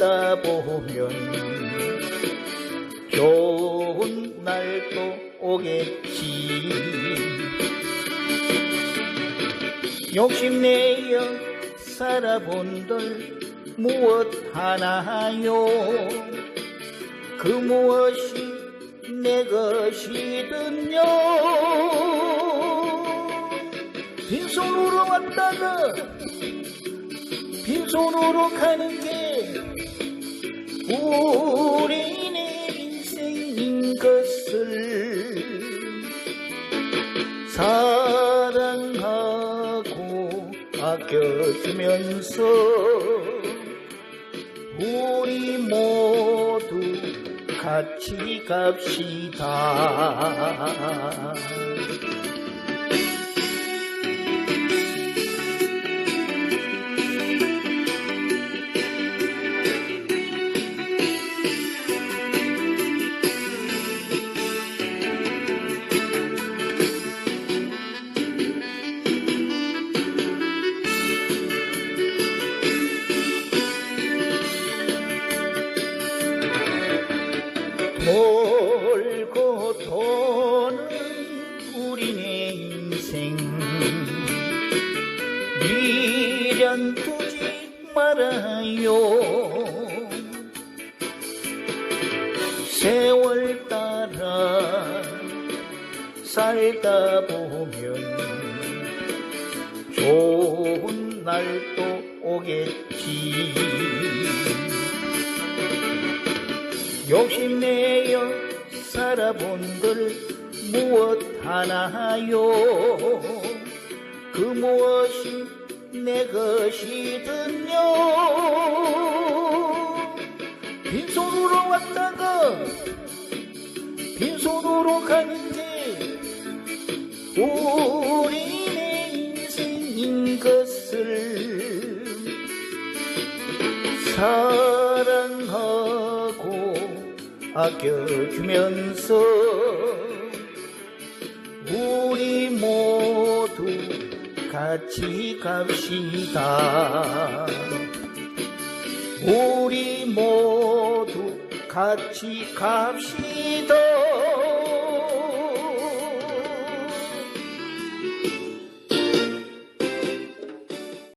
살다 보면 좋은 날도 오겠지. 욕심내어 살아본들 무엇 하나요? 그 무엇이 내 것이든요. 빈손으로 왔다가 빈손으로 가는 게 우리네 인생인 것을 사랑하고 아껴주면서 우리 모두 같이 갑시다. 돌고 도는 우리네 인생 미련 두지 말아요. 세월 따라 살다 보면 좋은 날도 오겠지. 욕심내어 살아본들 무엇 하나요? 그 무엇이 내 것이든요. 빈손으로 왔다가 빈손으로 가는 게 우리네 인생인 것을 사랑하고 아껴주면서 우리 모두 같이 갑시다. 우리 모두 같이 갑시다.